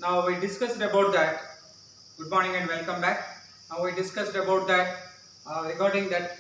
Now we discussed about that. Good morning and welcome back. Now we discussed about that regarding that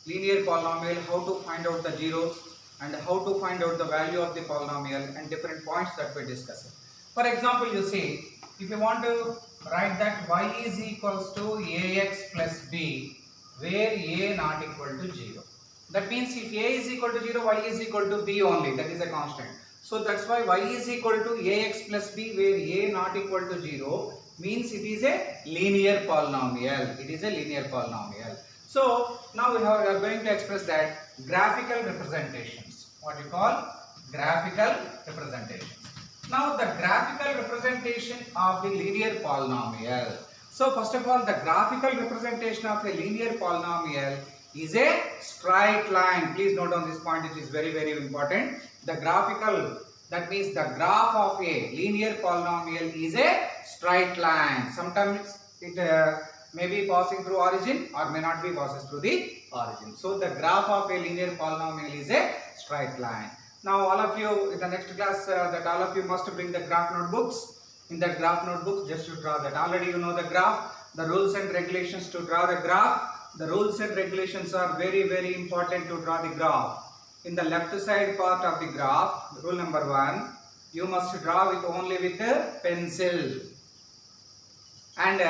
linear polynomial, how to find out the zeros and how to find out the value of the polynomial and different points that we discussed. For example, you see, if you want to write that y is equals to ax plus b, where a not equal to 0. That means if a is equal to 0, y is equal to b only, that is a constant. So that's why y is equal to ax plus b, where a not equal to 0 means it is a linear polynomial. It is a linear polynomial. So now we are going to express that graphical representations. What you call graphical representations. Now the graphical representation of the linear polynomial. So first of all, the graphical representation of a linear polynomial is a straight line. Please note on this point, it is very, very important. The graphical, that means the graph of a linear polynomial is a straight line. Sometimes it may be passing through origin or may not be passing through the origin. So the graph of a linear polynomial is a straight line. Now all of you in the next class that all of you must bring the graph notebooks. In that graph notebooks, just to draw that. Already you know the graph, the rules and regulations to draw the graph. The rules and regulations are very, very important to draw the graph. In the left side part of the graph, rule number 1, you must draw it only with a pencil. And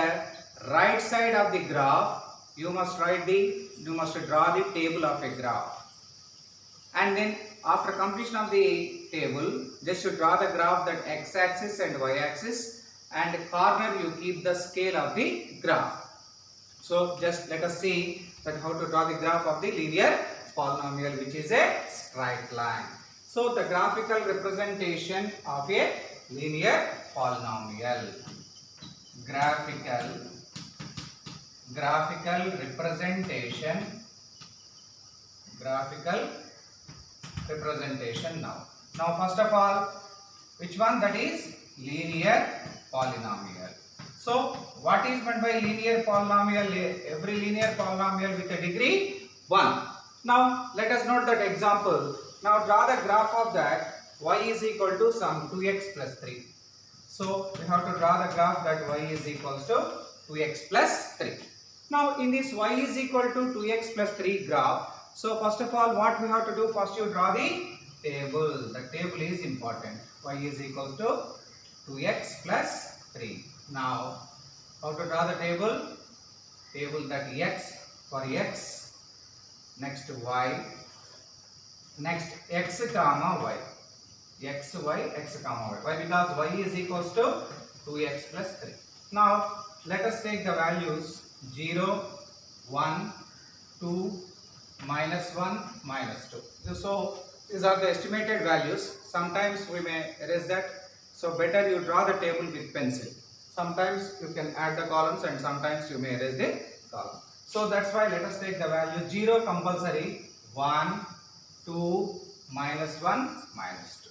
right side of the graph, you must draw the table of a graph. And then after completion of the table, just to draw the graph that x-axis and y-axis, and corner you keep the scale of the graph. So just let us see that how to draw the graph of the linear polynomial, which is a straight line. So the graphical representation of a linear polynomial. Graphical representation now. Now first of all, which one? That is linear polynomial. So what is meant by linear polynomial? Every linear polynomial with a degree 1. Now let us note that example. Now draw the graph of that y is equal to some 2x plus 3. So we have to draw the graph that y is equals to 2x plus 3. Now in this y is equal to 2x plus 3 graph, so first of all what we have to do, first you draw the table. The table is important. Y is equal to 2x plus 3. Now how to draw the table? Table that x for x, next y, next x comma y. X, y, x comma y. Why? Because y is equals to 2x plus 3. Now let us take the values 0, 1, 2, minus 1, minus 2. So these are the estimated values. Sometimes we may erase that. So better you draw the table with pencil. Sometimes you can add the columns and sometimes you may erase the column. So that's why let us take the value 0 compulsory, 1, 2, minus 1, minus 2.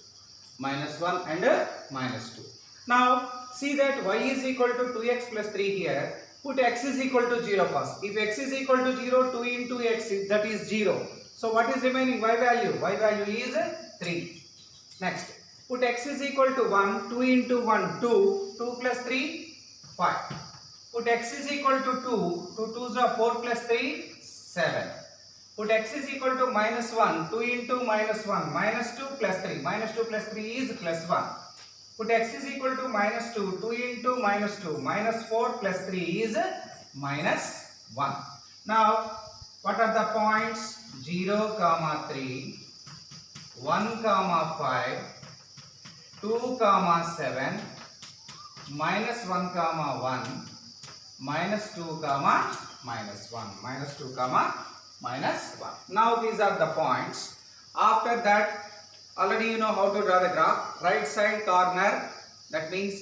Minus 1 and minus 2. Now see that y is equal to 2x plus 3 here. Put x is equal to 0 first. If x is equal to 0, 2 into x, that is 0. So what is remaining? Y value. Y value is 3. Next, put x is equal to 1. 2 into 1, 2. 2 plus 3, 5. Put x is equal to 2. 2 2s are 4 plus 3, 7. Put x is equal to minus 1. 2 into minus 1, minus 2 plus 3. Minus 2 plus 3 is plus 1. Put x is equal to minus 2. 2 into minus 2. Minus 4 plus 3 is minus 1. Now, what are the points? 0, 3, 1, 5, 2, 7, minus 1, 1, minus 2, minus 1. Minus 2, minus 1. Now these are the points. After that, already you know how to draw the graph. Right side corner, that means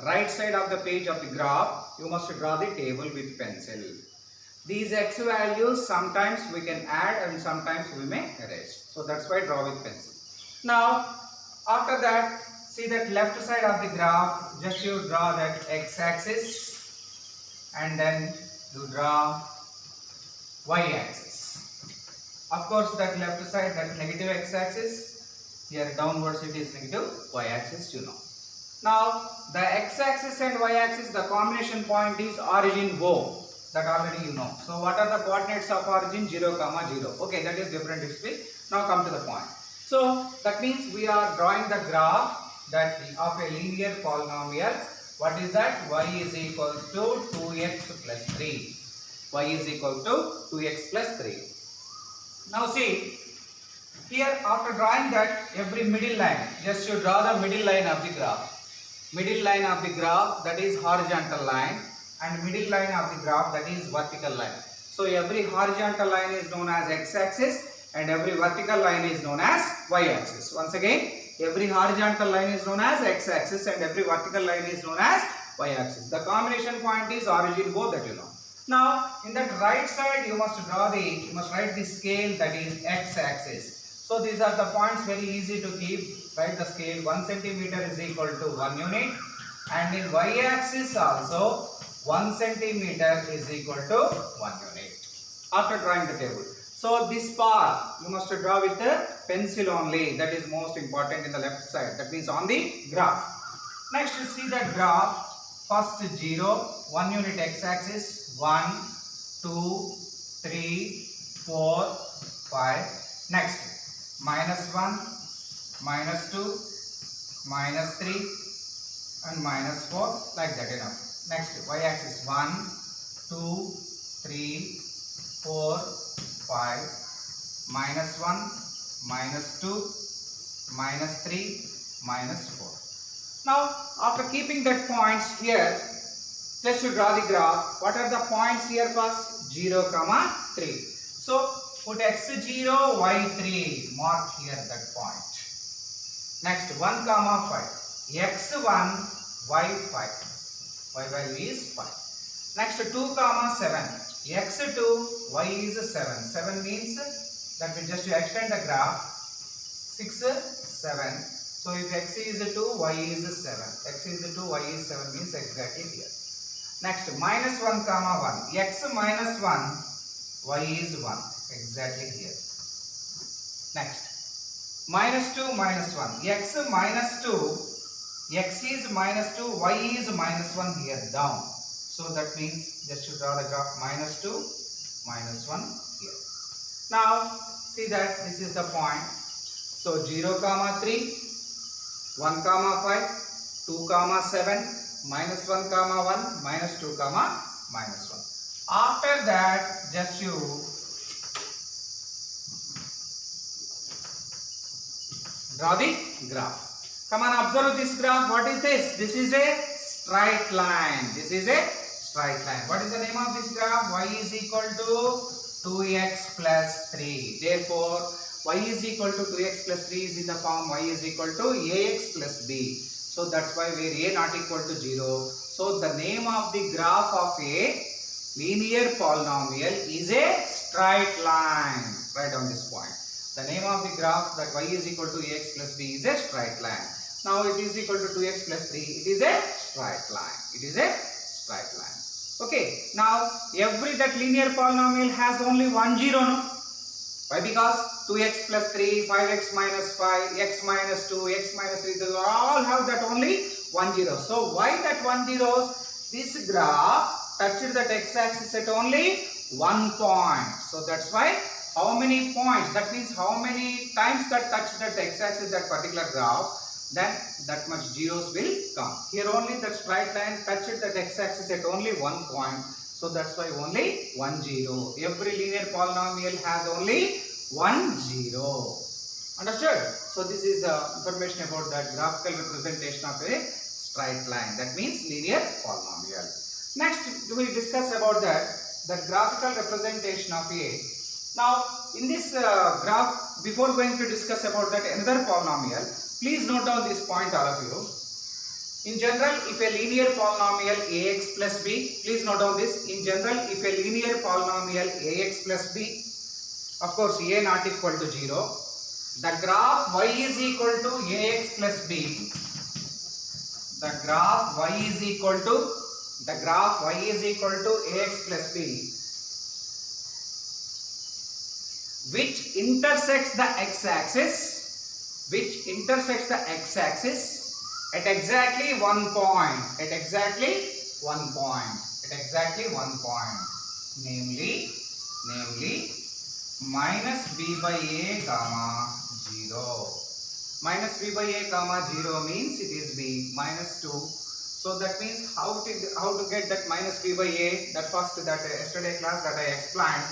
right side of the page of the graph, you must draw the table with pencil. These x values sometimes we can add and sometimes we may erase. So that's why draw with pencil. Now after that, see that left side of the graph, just you draw that x-axis and then you draw y-axis. Of course, that left side, that negative x-axis, here downwards it is negative y-axis, you know. Now the x-axis and y-axis, the combination point is origin O. That already you know. So what are the coordinates of origin? 0, 0. Okay, that is different history. Now come to the point. So that means we are drawing the graph that of a linear polynomial. What is that? Y is equal to 2x plus 3. Y is equal to 2x plus 3. Now see, here after drawing that, every middle line, just you draw the middle line of the graph. Middle line of the graph, that is horizontal line, and middle line of the graph, that is vertical line. So every horizontal line is known as x-axis and every vertical line is known as y-axis. Once again, every horizontal line is known as x-axis and every vertical line is known as y-axis. The combination point is origin O, that you know. Now in that right side you must write the scale, that is x-axis. So these are the points, very easy to keep. Write the scale. 1 centimeter is equal to 1 unit, and in y-axis also 1 centimeter is equal to 1 unit. After drawing the table, so this part you must draw with the pencil only. That is most important in the left side. That means on the graph. Next you see that graph. First 0, 1 unit x-axis, 1, 2, 3, 4, 5. Next -1, -2, -3 and -4, like that, enough. Next y-axis 1, 2, 3, 4, 5, -1, -2, -3, -4. Now after keeping that points here, just to draw the graph, what are the points here first? 0, 3. So put x0, y3, mark here that point. Next 1, 5, x1, y5, y value is 5. Next 2, 7, x2, y is 7. 7 means that we just extend the graph. 6, 7. So if x is 2, y is 7. X is 2, y is 7 means exactly here. Next -1, 1, x minus 1, y is 1. Exactly here. Next -2, -1, x minus 2, x is minus 2, y is minus 1 here down. So that means just to draw the graph -2, -1 here. Now see that this is the point. So 0, 3, 1, 5, 2, 7, -1, 1, -2, -1. After that, just you draw the graph. Come on, observe this graph. What is this? This is a straight line. This is a straight line. What is the name of this graph? Y is equal to 2x plus 3. Therefore, y is equal to 2x plus 3 is in the form y is equal to ax plus b. So that's why where a not equal to 0. So the name of the graph of a linear polynomial is a straight line. Right on this point. The name of the graph that y is equal to ax plus b is a straight line. Now it is equal to 2x plus 3. It is a straight line. It is a straight line. Okay. Now every that linear polynomial has only one zero. No? Why? Because 2x plus 3, 5x minus 5, x minus 2, x minus 3, they all have that only 1 0. So why that 1 0? This graph touched that x-axis at only 1 point. So that's why how many points, that means how many times that touched that x-axis, that particular graph, then that much zeros will come. Here only that straight line touched that x-axis at only 1 point. So that's why only 1 0. Every linear polynomial has only 1 0. Understood? So this is the information about that graphical representation of a straight line. That means linear polynomial. Next we will discuss about the graphical representation of a. Now in this graph, before going to discuss about that another polynomial, please note down this point, all of you. In general, if a linear polynomial ax plus b, please note down this. In general, if a linear polynomial ax plus b, of course a not equal to 0, the graph y is equal to ax plus b, the graph y is equal to ax plus b, which intersects the x-axis, at exactly one point, at exactly one point, at exactly one point, namely minus b by a comma 0. Minus b by a comma 0 means it is b minus 2. So that means how to get that minus b by a, that first that yesterday class that I explained,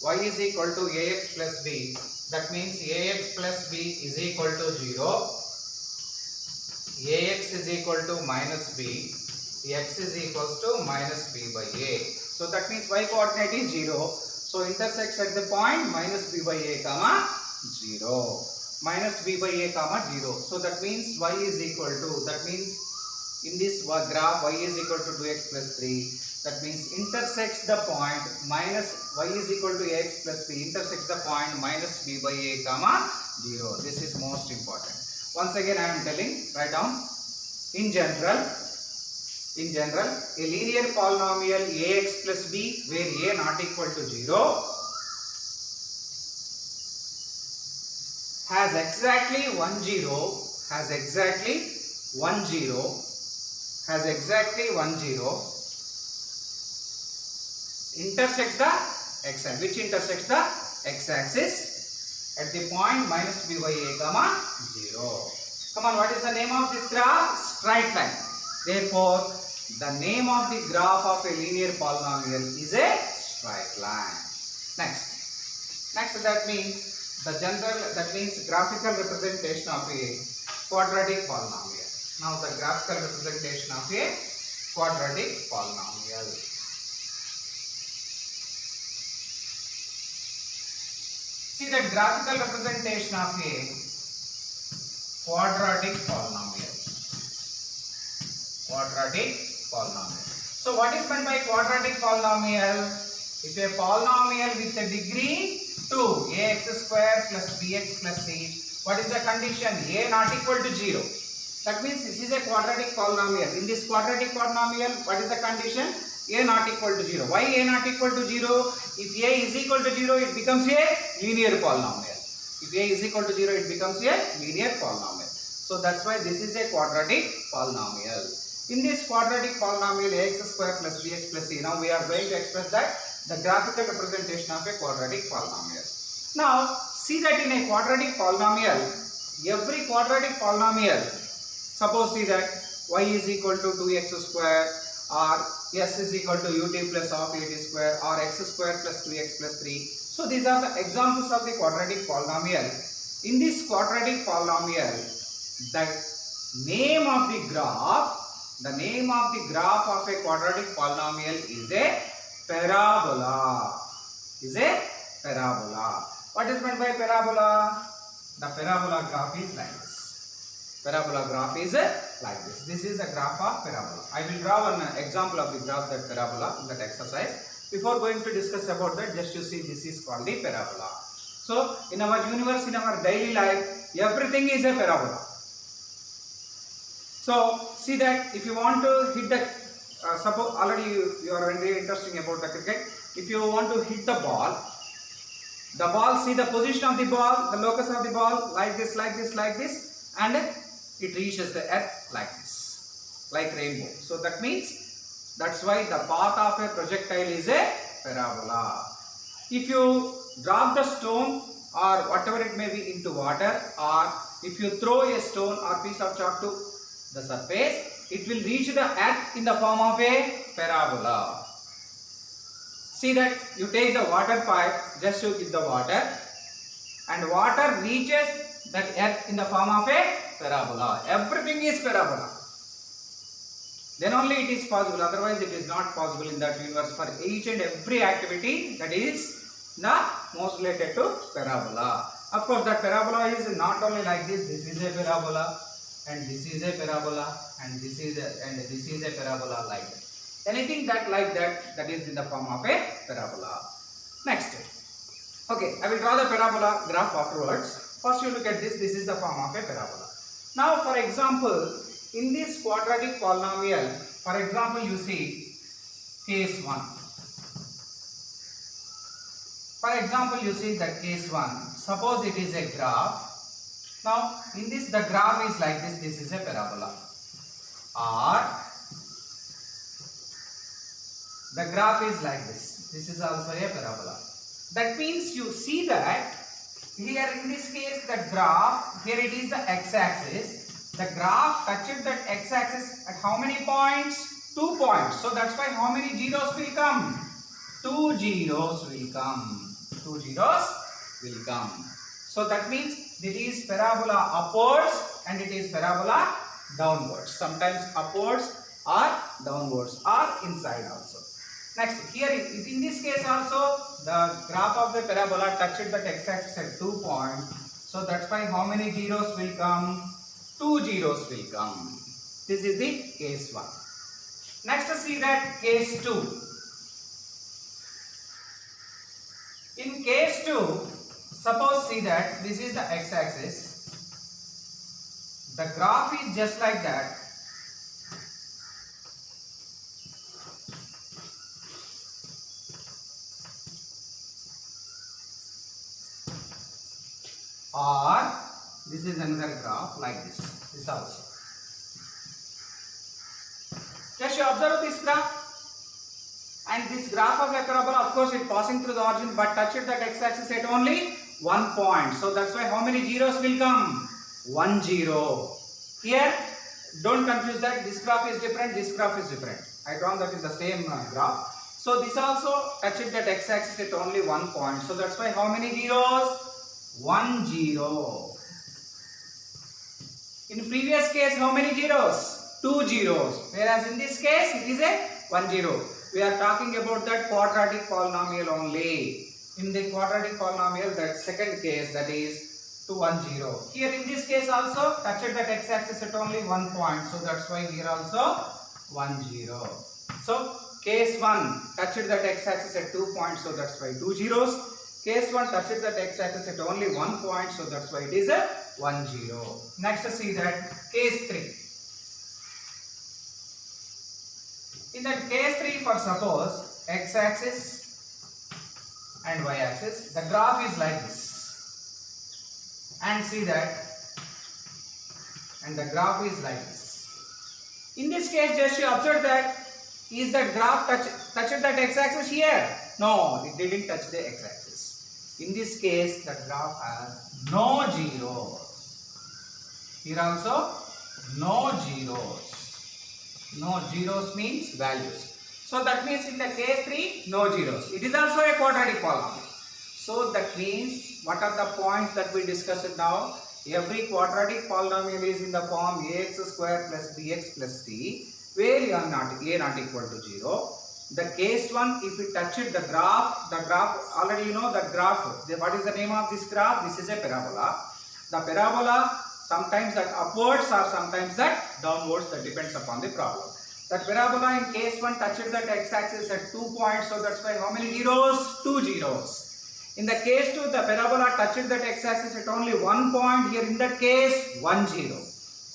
y is equal to ax plus b. That means ax plus b is equal to 0. Ax is equal to minus b. X is equals to minus b by a. So that means y coordinate is 0. So intersects at the point minus b by a comma 0. Minus b by a comma 0. So that means y is equal to, that means in this graph y is equal to 2x plus 3. That means intersects the point minus y is equal to x plus b, intersects the point minus b by a comma 0. This is most important. Once again I am telling, write down. In general, a linear polynomial ax plus b where a not equal to 0 has exactly 1 0, has exactly 1 0, has exactly 1 0, intersects the x-axis. Which intersects the x-axis? At the point minus b by a comma 0. Come on, what is the name of this graph? Straight line. Therefore, the name of the graph of a linear polynomial is a straight line. Next that means graphical representation of a quadratic polynomial. Now the graphical representation of a quadratic polynomial. See the graphical representation of a quadratic polynomial. Quadratic polynomial. So what is meant by quadratic polynomial? If a polynomial with a degree 2, ax square plus bx plus c, what is the condition? A not equal to 0. That means this is a quadratic polynomial. In this quadratic polynomial, what is the condition? A not equal to 0. Why A not equal to 0? If A is equal to 0, it becomes a linear polynomial. If A is equal to 0, it becomes a linear polynomial. So that's why this is a quadratic polynomial. In this quadratic polynomial ax square plus bx plus c, now we are going to express that the graphical representation of a quadratic polynomial. Now see that in a quadratic polynomial, every quadratic polynomial, suppose see that y is equal to 2x square or s is equal to ut plus half at square or x square plus 2x plus 3. So these are the examples of the quadratic polynomial. In this quadratic polynomial, the name of the graph of a quadratic polynomial is a parabola. Is a parabola. What is meant by parabola? The parabola graph is like this. Parabola graph is like this. This is a graph of parabola. I will draw an example of the graph that parabola in that exercise. Before going to discuss about that, just you see this is called the parabola. So in our universe, in our daily life, everything is a parabola. So see that if you want to hit the, suppose already you are very interesting about the cricket. If you want to hit the ball, see the position of the ball, the locus of the ball, like this, and it reaches the earth like this, like rainbow. So that means, that's why the path of a projectile is a parabola. If you drop the stone or whatever it may be into water, or if you throw a stone or piece of chalk to the surface, it will reach the earth in the form of a parabola. See that you take the water pipe, just you give the water, and water reaches that earth in the form of a parabola. Everything is parabola. Then only it is possible, otherwise it is not possible in that universe for each and every activity that is not most related to parabola. Of course, that parabola is not only like this. This is a parabola, and this is a parabola, and this is a parabola like that. Anything that like that, that is in the form of a parabola. Next, okay, I will draw the parabola graph afterwards. First you look at this. This is the form of a parabola. Now for example, in this quadratic polynomial, for example you see case 1. For example you see that case 1. Suppose it is a graph. Now in this the graph is like this. This is a parabola. or the graph is like this. This is also a parabola. That means you see that here in this case the graph, here it is the x-axis. The graph touches that x-axis at how many points? 2 points. So that's why how many zeros will come? 2 zeros will come. 2 zeros will come. So that means it is parabola upwards and it is parabola downwards. Sometimes upwards or downwards or inside also. Next, here in this case also the graph of the parabola touched the x-axis at 2 points. So that's why how many zeros will come? 2 zeros will come. This is the case 1. Next, see that case 2. In case 2, suppose see that this is the x-axis. The graph is just like that. Or this is another graph like this. This also. Just you observe this graph. And this graph of a parabola, of course, it passing through the origin but touched that x-axis at only 1 point. So that's why how many zeros will come? 1 0. Here, don't confuse that. This graph is different, this graph is different. I drawn that in the same graph. So this also touched that x-axis at only 1 point. So that's why how many zeros? 1 0. In previous case, how many zeros? 2 zeros. Whereas in this case, it is a 1 0. We are talking about that quadratic polynomial only. In the quadratic polynomial, that second case, that is 2 1 0. Here in this case also, touched that x-axis at only 1 point. So that's why here also 1 0. So case 1 touched that x-axis at 2 points. So that's why 2 zeros. Case 1 touched that x-axis at only 1 point. So that's why it is a 1 0. Next, see that case 3. In that case 3, for suppose x-axis and y-axis, the graph is like this. And see that, and the graph is like this. In this case, just you observe that, is that graph touched that x-axis here? No, it didn't touch the x-axis. In this case, the graph has no zeros. Here also, no zeros. No zeros means values. So that means in the case 3, no zeros. It is also a quadratic polynomial. So that means what are the points that we discussed now? Every quadratic polynomial is in the form ax square plus bx plus c, where a not equal to 0. The case 1, if we touch it, the graph already you know the graph. What is the name of this graph? This is a parabola. The parabola, sometimes that upwards or sometimes that downwards, that depends upon the problem. That parabola in case 1 touches that x-axis at 2 points, so that's why how many zeros? 2 zeros. In the case 2, the parabola touches that x-axis at only 1 point. Here in that case, 1 0.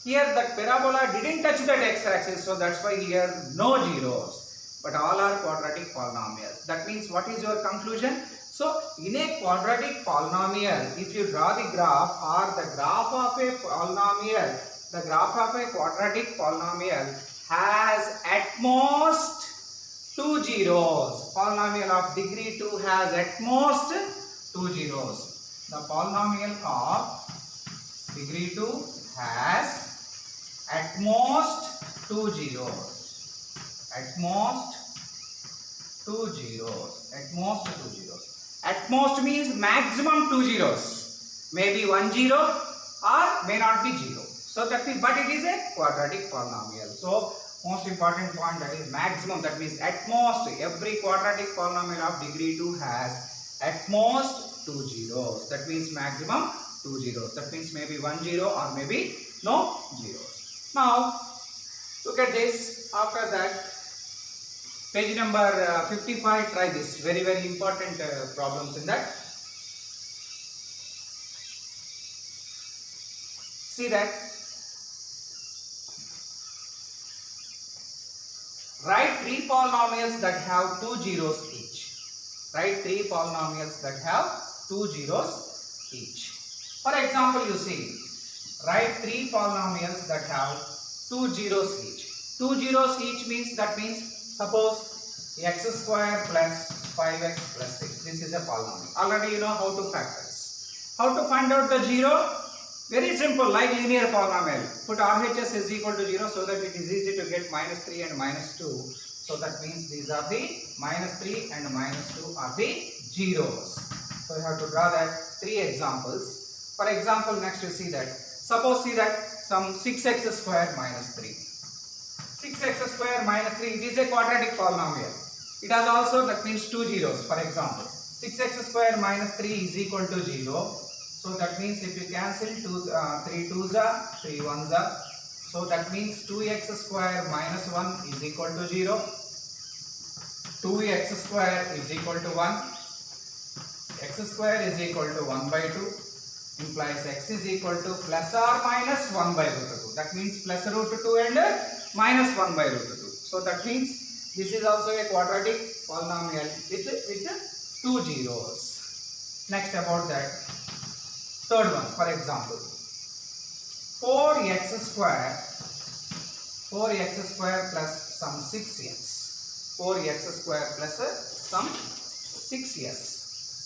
Here that parabola didn't touch that x-axis, so that's why here no zeros. But all are quadratic polynomials. That means what is your conclusion? So in a quadratic polynomial, if you draw the graph or the graph of a polynomial, the graph of a quadratic polynomial has at most 2 zeros. Polynomial of degree 2 has at most 2 zeros. The polynomial of degree 2 has at most 2 zeros. At most 2 zeros. At most 2 zeros. At most means maximum 2 zeros. Maybe 1 0 or may not be 0. So that means, but it is a quadratic polynomial. So most important point, that is maximum. That means at most every quadratic polynomial of degree 2 has at most 2 zeros. That means maximum 2 zeros. That means maybe 1 0 or maybe no zeros. Now look at this. After that, page number 55, try this. Very, very important problems in that. See that. Write 3 polynomials that have 2 zeros each. Write 3 polynomials that have 2 zeros each. For example, you see, write 3 polynomials that have 2 zeros each. Two zeros each means, that means suppose x square plus 5x plus 6. This is a polynomial. Already you know how to factorize. How to find out the zero? Very simple, like linear polynomial. Put RHS is equal to 0 so that it is easy to get minus 3 and minus 2. So that means these are the minus 3 and minus 2 are the zeros. So you have to draw that 3 examples. For example, next you see that. Suppose see that some 6x square minus 3. 6x square minus 3, it is a quadratic polynomial. It has also, that means 2 zeros. For example, 6x square minus 3 is equal to 0. So that means if you cancel 3 2s are 3 1s are. So that means 2x square minus 1 is equal to 0. 2x square is equal to 1. X square is equal to 1 by 2. Implies x is equal to plus or minus 1 by root 2. That means plus root 2 and minus 1 by root 2. So that means this is also a quadratic polynomial with 2 zeros. Next about that. Third one, for example, 4x square plus some 6x. 4x square plus some 6x.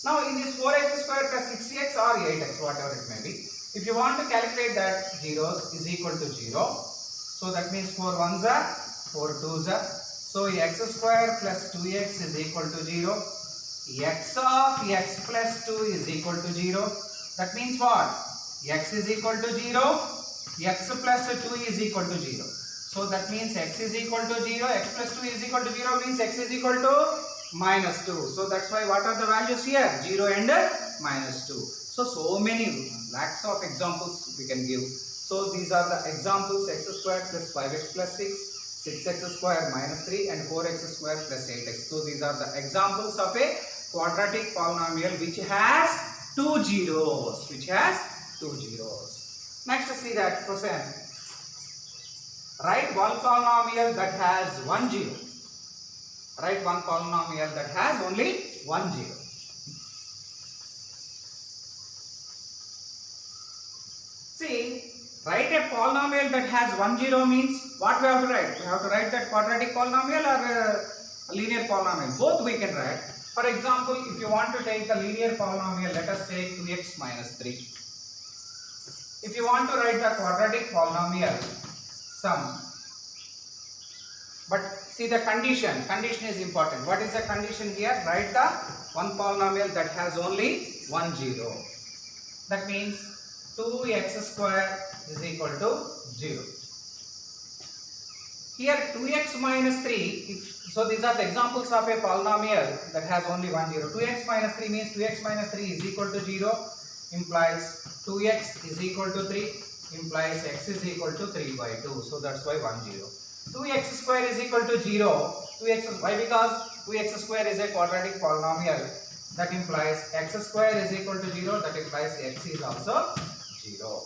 Now in this 4x square plus 6x or 8x, whatever it may be, if you want to calculate that zeros is equal to 0, so that means 4 1s are 4 2s are. So x square plus 2x is equal to 0. X of x plus 2 is equal to 0. That means what? X is equal to 0, x plus 2 is equal to 0. So that means x is equal to 0, x plus 2 is equal to 0 means x is equal to minus 2. So that's why what are the values here? 0 and minus 2. So many lakhs of examples we can give. So these are the examples: x square plus 5x plus 6, 6x square minus 3 and 4x square plus 8x. So these are the examples of a quadratic polynomial which has 2 zeros. Next see that question. Write one polynomial that has 1 zero. Write one polynomial that has only 1 zero. See, write a polynomial that has 1 zero means what we have to write? We have to write that quadratic polynomial or a linear polynomial. Both we can write. For example, if you want to take the linear polynomial, let us take 2x minus 3. If you want to write the quadratic polynomial, sum. But see the condition. Condition is important. What is the condition here? Write the one polynomial that has only 1 zero. That means 2x square is equal to 0. Here 2x minus 3, so these are the examples of a polynomial that has only 1 zero. 2x minus 3 means 2x minus 3 is equal to 0, implies 2x is equal to 3, implies x is equal to 3 by 2. So that's why 1 0. 2x square is equal to 0. Why? Because 2x square is a quadratic polynomial. That implies x square is equal to 0. That implies x is also 0.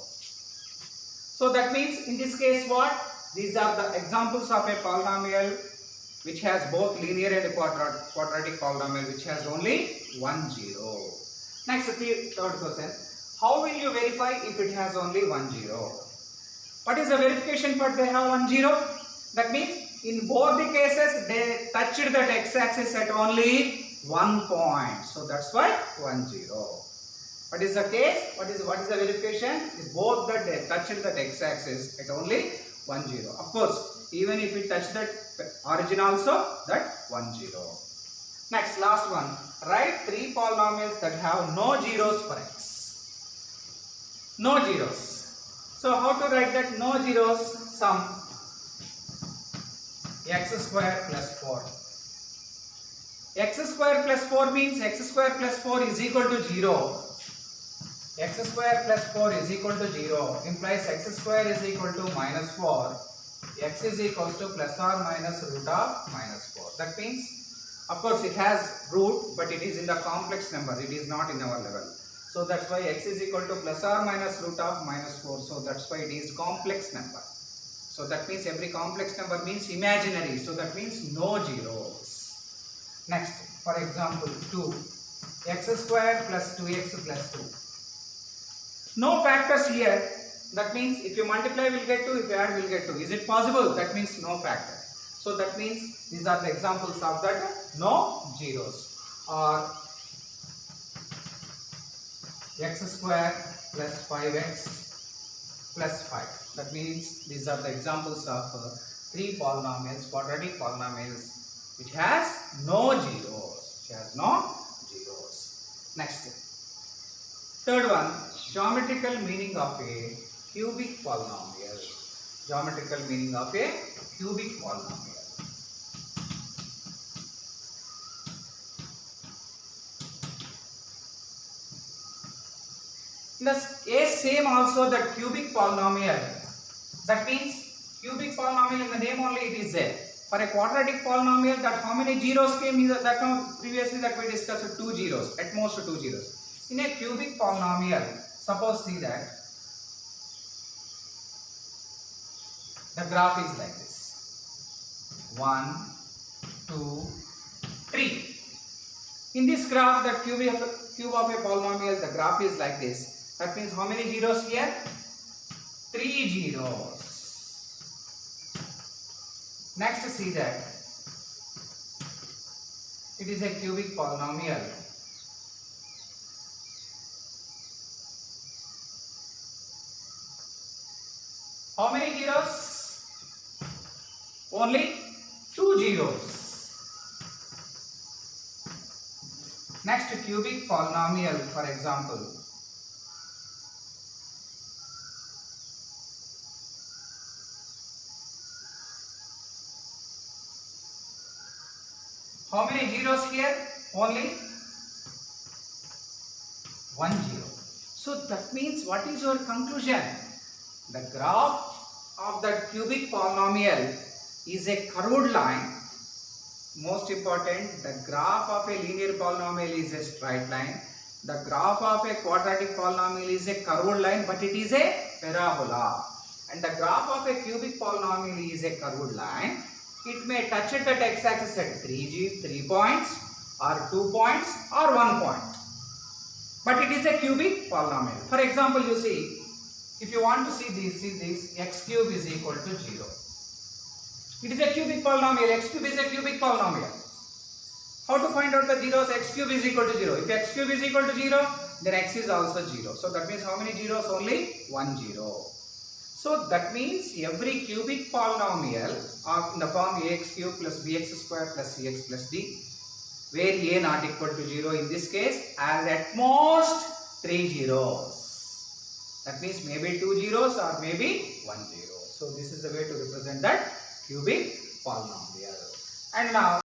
So that means in this case what? These are the examples of a polynomial which has both linear and quadratic polynomial which has only 1 0. Next, third question. How will you verify if it has only 1 0? What is the verification for they have 1 0? That means in both the cases they touched that x-axis at only 1 point. So that's why 1 0. What is the case? What is the verification? Both that they touched that x-axis at only 1 0. Of course, even if it touched that origin also, that 1 0. Next, last one. Write 3 polynomials that have no zeros for x. No zeros. So how to write that no zeros? Sum x square plus 4. X square plus 4 means x square plus 4 is equal to 0. X square plus 4 is equal to 0 implies x square is equal to minus 4. X is equals to plus or minus root of minus 4. That means, of course, it has root, but it is in the complex number. It is not in our level. So that's why x is equal to plus or minus root of minus 4. So that's why it is complex number. So that means every complex number means imaginary. So that means no zeros. Next, for example, 2. X square plus 2x plus 2. No factors here. That means if you multiply we'll get 2, if you add we'll get 2. Is it possible? That means no factor. So that means these are the examples of that no zeros. Or x square plus 5x plus 5. That means these are the examples of 3 polynomials, quadratic polynomials, which has no zeros. Next, third one, geometrical meaning of a cubic polynomial. Geometrical meaning of a cubic polynomial. In the case same also that cubic polynomial. That means cubic polynomial in the name only it is there. For a quadratic polynomial, that how many zeros came? That now previously that we discussed 2 zeros, at most 2 zeros. In a cubic polynomial, suppose see that the graph is like this: 1, 2, 3. In this graph, the cube of a polynomial, the graph is like this. That means how many zeros here? 3 zeros. Next, see that it is a cubic polynomial. How many zeros? Only 2 zeros. Next, cubic polynomial, for example. How many zeros here? Only 1 zero. So that means what is your conclusion? The graph of the cubic polynomial is a curved line. Most important, the graph of a linear polynomial is a straight line. The graph of a quadratic polynomial is a curved line, but it is a parabola. And the graph of a cubic polynomial is a curved line. It may touch it at x-axis at 3 points, or 2 points, or 1 point. But it is a cubic polynomial. For example, you see, if you want to see this x cube is equal to 0. It is a cubic polynomial. X cube is a cubic polynomial. How to find out the zeros? X cube is equal to 0. If x cube is equal to 0, then x is also 0. So that means how many zeros? Only 1 zero. So that means every cubic polynomial in the form ax cube plus bx square plus cx plus d, where a not equal to 0 in this case, has at most 3 zeros. That means maybe 2 zeros or maybe 1 zero. So this is the way to represent that cubic polynomial. And now